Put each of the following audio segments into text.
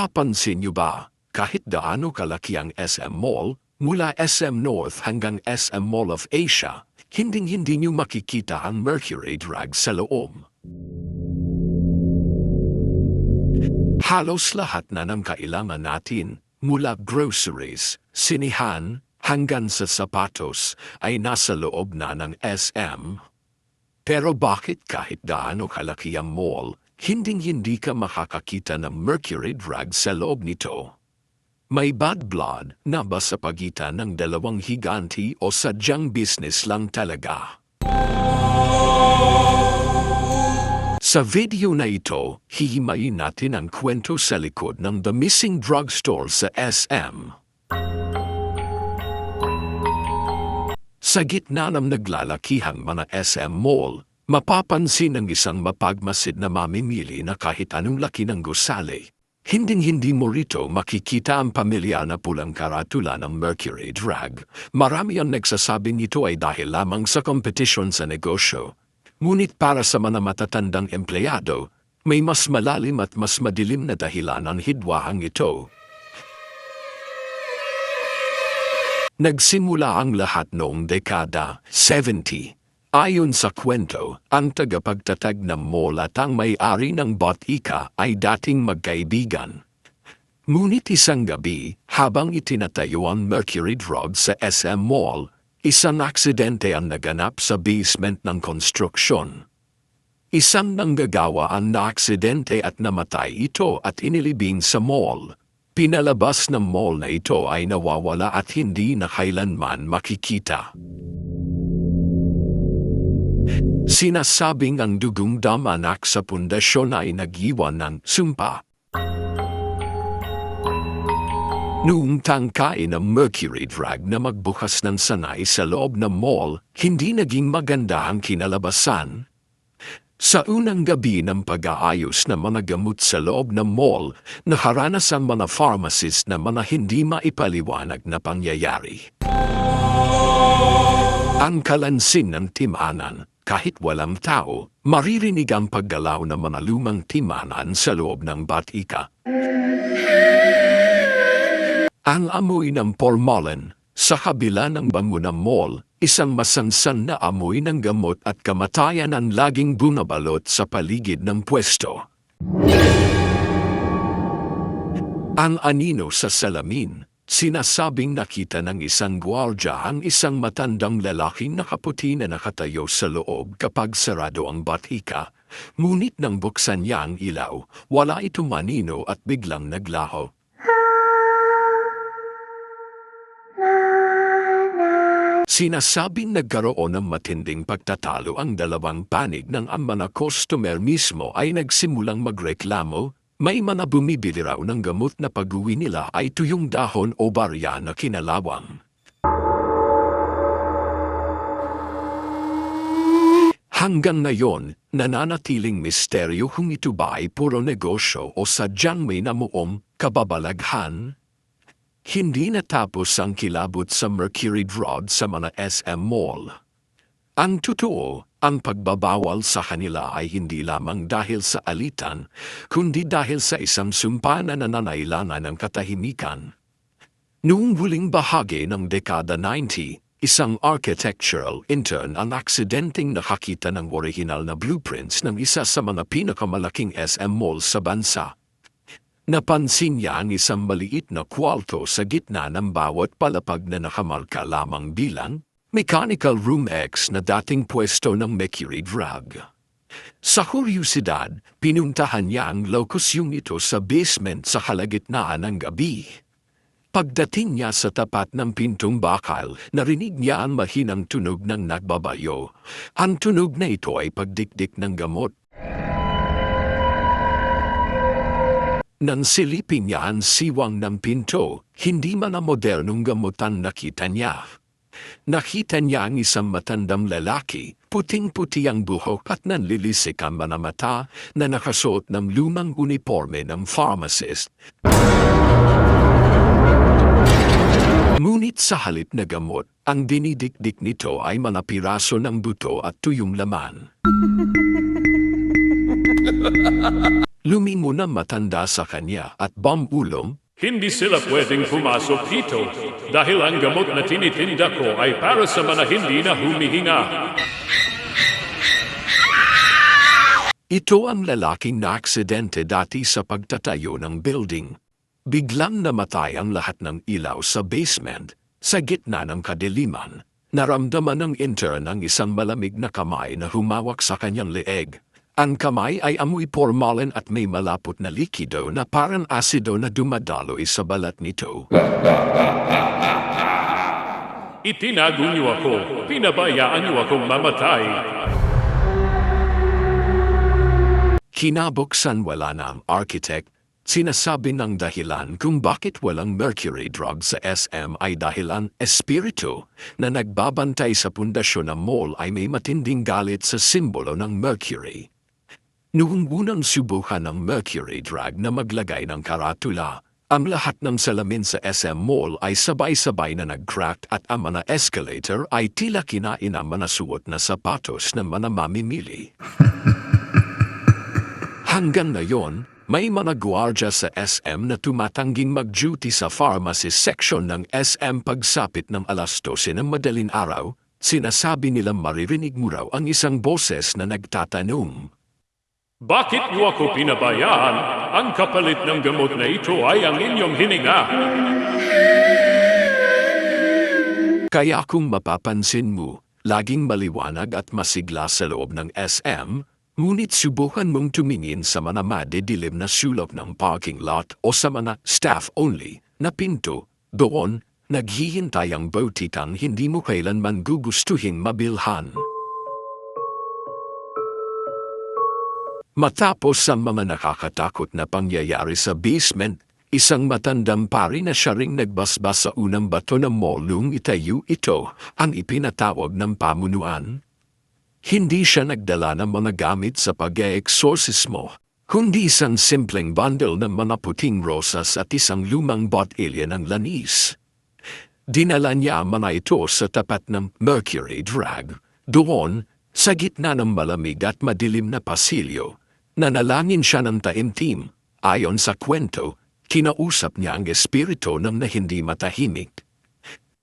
Napapansin niyo ba, kahit gaano kalaki ang SM Mall, mula SM North hanggang SM Mall of Asia, hindi niyo makikita ang Mercury Drug sa loob. Halos lahat na ng kailangan natin, mula groceries, sinihan, hanggang sa sapatos, ay nasa loob na ng SM. Pero bakit kahit gaano kalaki ang mall, hindi ka makakakita ng Mercury Drug sa loob nito? May bad blood na ba sa pagitan ng dalawang higanti o sadyang business lang talaga? Sa video na ito, hihimayin natin ang kwento sa likod ng The Missing Drugstore sa SM. Sa gitna ng naglalakihang mga SM Mall, mapapansin ang isang mapagmasid na mamimili na kahit anong laki ng gusali. Hindi mo rito makikita ang pamilyar na pulang karatula ng Mercury Drug. Marami ang nagsasabing ito ay dahil lamang sa competition sa negosyo. Ngunit para sa mga matatandang empleyado, may mas malalim at mas madilim na dahilan ang hidwahang ito. Nagsimula ang lahat noong dekada 70. Ayon sa kwento, ang tagapagtatag ng mall at ang may-ari ng botika ay dating magkaibigan. Ngunit isang gabi, habang itinatayo ang Mercury Drug sa SM Mall, isang aksidente ang naganap sa basement ng konstruksyon. Isang nanggagawa ang naaksidente at namatay ito at inilibing sa mall. Pinalabas ng mall na ito ay nawawala at hindi na kailanman makikita. Sinasabing ang dugong damanak sa pundasyon ay nag-iwan ng sumpa. Noong tangkain ng Mercury Drug na magbukas ng sanay sa loob ng mall, hindi naging maganda ang kinalabasan. Sa unang gabi ng pag-aayos ng mga gamot sa loob ng mall, nakaranas ang mga pharmacist na mga hindi maipaliwanag na pangyayari. Ang kalansin ng timanan, kahit walang tao, maririnig ang paggalaw ng mga lumang timanan sa loob ng batika. Ang amoy ng formalin, sa kabila ng bango ng mall, isang masansan na amoy ng gamot at kamatayan ang laging bumabalot sa paligid ng pwesto. Ang anino sa salamin, sinasabing nakita ng isang gwardya ang isang matandang lalaking nakaputi na nakatayo sa loob kapag sarado ang batika. Ngunit nang buksan niya ang ilaw, wala itong anino at biglang naglaho. Sinasabing nagkaroon ng matinding pagtatalo ang dalawang panig ng ang mga customer mismo ay nagsimulang magreklamo. May mga bumibili raw ng gamot na pag-uwi nila ay tuyong dahon o barya na kinalawang. Hanggang ngayon, nananatiling misteryo kung ito ba ay puro negosyo o sadyang may namuong kababalaghan. Hindi natapos ang kilabot sa Mercury Drug sa mga SM Mall. Ang totoo, ang pagbabawal sa kanila ay hindi lamang dahil sa alitan, kundi dahil sa isang sumpa na nananailangan ng katahimikan. Noong huling bahagi ng dekada 90, isang architectural intern ang aksidenteng nakakita ng orihinal na blueprints ng isa sa mga pinakamalaking SM malls sa bansa. Napansin niya ang isang maliit na kwarto sa gitna ng bawat palapag na nakamarka lamang bilang Mechanical Room X na dating pwesto ng Mercury Drug. Sa kuryusidad, pinuntahan niya ang lokasyong ito sa basement sa kalagitnaan ng gabi. Pagdating niya sa tapat ng pintong bakal, narinig niya ang mahinang tunog ng nagbabayo. Ang tunog na ito ay pagdikdik ng gamot. Nang silipin niya ang siwang ng pinto, hindi man ang modernong gamutan nakita niya. Nakita niya ang isang matandang lalaki, puting-puti ang buhok at nanlilisik ang mga mata na nakasuot ng lumang uniforme ng pharmacist. Ngunit sa halip na gamot, ang dinidikdik nito ay mga piraso ng buto at tuyong laman. Lumingon na matanda sa kanya at bumulong. Hindi sila pwedeng pumasok dito dahil ang gamot na tinitinda ko ay para sa mga hindi na humihinga. Ito ang lalaking na-aksidente dati sa pagtatayo ng building. Biglang namatay ang lahat ng ilaw sa basement. Sa gitna ng kadiliman, naramdaman ng intern ang isang malamig na kamay na humawak sa kanyang leeg. Ang kamay ay amoy formalin at may malapot na likido na parang asido na dumadaloy sa balat nito. Itinago niyo ako, pinabayaan niyo akong mamatay. Kinabuksan wala na ang architect. Sinasabi ng dahilan kung bakit walang mercury drug sa SM ay dahilan espiritu na nagbabantay sa pundasyon ng mall ay may matinding galit sa simbolo ng mercury. Noong unang subukan ng mercury drug na maglagay ng karatula, ang lahat ng salamin sa SM Mall ay sabay-sabay na nag-crack at ang mga escalator ay tila kinain ang manasuot na sapatos ng mga mamimili. Hanggang ngayon, may mga gwardiya sa SM na tumatangging mag-duty sa pharmacy section ng SM pagsapit ng alas 12 ng madaling araw. Sinasabi nilang maririnig mo raw ang isang boses na nagtatanong. Bakit niyo ako pinabayaan? Ang kapalit ng gamot na ito ay ang inyong hininga. Kaya kung mapapansin mo, laging maliwanag at masigla sa loob ng SM, ngunit subukan mong tumingin sa mga madidilim na sulok ng parking lot o sa mga staff-only na pinto. Doon, naghihintay ang bautitang hindi mo kailanman gugustuhin mabilhan. Matapos ang mga nakakatakot na pangyayari sa basement, isang matandang pari na siya ring nagbasbas sa unang bato ng mall nung itayo ito ang ipinatawag ng pamunuan. Hindi siya nagdala ng mga gamit sa pag-e-eksorsismo, kundi isang simpleng bundle ng mga puting rosas at isang lumang botilya ng lanis. Dinala niya ang mga ito sa tapat ng mercury drug. Doon, sa gitna ng malamig at madilim na pasilyo, nanalangin siya ng taimtim. Ayon sa kwento, kinausap niya ang espiritu ng na hindi matahimik.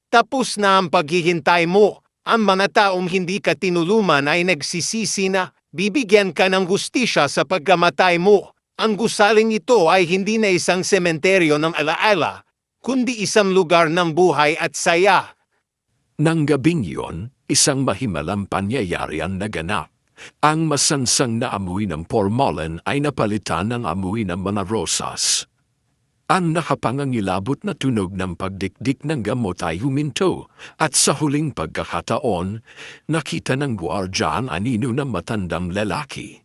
Tapos na ang paghihintay mo. Ang mga taong hindi ka tinuluman ay nagsisisi na bibigyan ka ng hustisya sa pagkamatay mo. Ang gusaling ito ay hindi na isang sementeryo ng alaala, kundi isang lugar ng buhay at saya. Nang gabing iyon, isang mahimalang pangyayari ang naganap. Ang masansang na amoy ng formalin ay napalitan ng amoy ng mga rosas. Ang nakapangangilabot na tunog ng pagdikdik ng gamot ay huminto at sa huling pagkakataon, nakita ng gwardya ang anino ng matandang lalaki.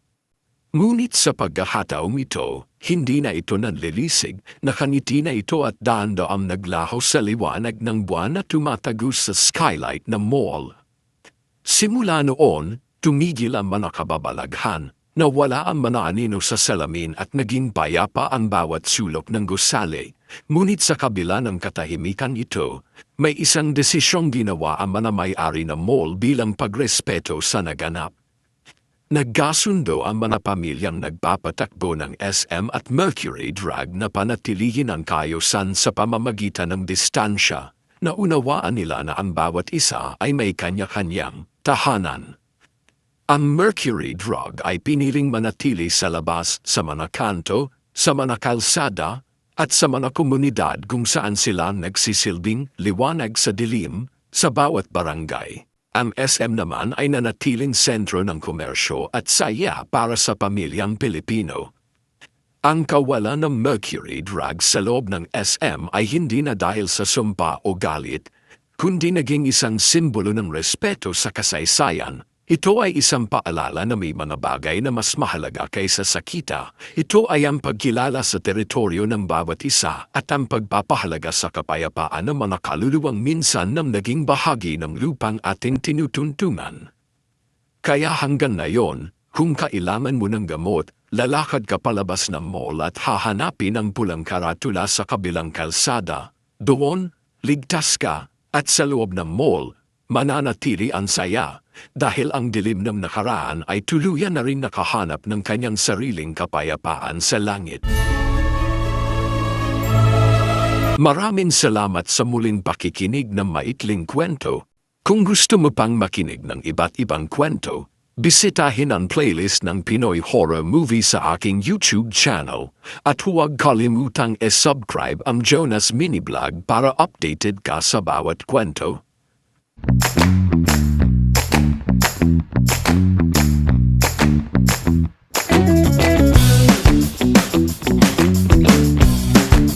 Ngunit sa pagkakataong ito, hindi na ito nanlilisig, nakangiti na ito at dahan-daang naglaho sa liwanag ng buwan na tumatagos sa skylight ng mall. Simula noon, tumigil ang mga kababalaghan. Nawala ang mga anino sa salamin at naging payapa ang bawat sulok ng gusali. Ngunit sa kabila ng katahimikan ito, may isang desisyong ginawa ang mga may-ari ng mall bilang pagrespeto sa naganap. Nagkasundo ang mga pamilyang nagpapatakbo ng SM at Mercury Drug na panatilihin ang kaayusan sa pamamagitan ng distansya. Naunawaan nila na ang bawat isa ay may kanya-kanyang tahanan. Ang Mercury Drug ay piniling manatili sa labas, sa mga kanto, sa mga kalsada, at sa mga komunidad kung saan sila nagsisilbing liwanag sa dilim sa bawat barangay. Ang SM naman ay nanatiling sentro ng komersyo at saya para sa pamilyang Pilipino. Ang kawalan ng Mercury Drug sa loob ng SM ay hindi na dahil sa sumpa o galit, kundi naging isang simbolo ng respeto sa kasaysayan. Ito ay isang paalala na may mga bagay na mas mahalaga kaysa sa kita. Ito ay ang pagkilala sa teritoryo ng bawat isa at ang pagpapahalaga sa kapayapaan ng mga kaluluwang minsan na naging bahagi ng lupang ating tinutuntungan. Kaya hanggang ngayon, kung kailangan mo ng gamot, lalakad ka palabas ng mall at hahanapin ang pulang karatula sa kabilang kalsada. Doon, ligtas ka, at sa loob ng mall, mananatili ang saya. dahil ang dilim ng nakaraan ay tuluyan na rin nakahanap ng kanyang sariling kapayapaan sa langit. Maraming salamat sa muling pakikinig ng maikling kwento. Kung gusto mo pang makinig ng iba't ibang kwento, bisitahin ang playlist ng Pinoy Horror Movie sa aking YouTube channel at huwag kalimutang e-subscribe ang Jonas Miniblog para updated ka sa bawat kwento.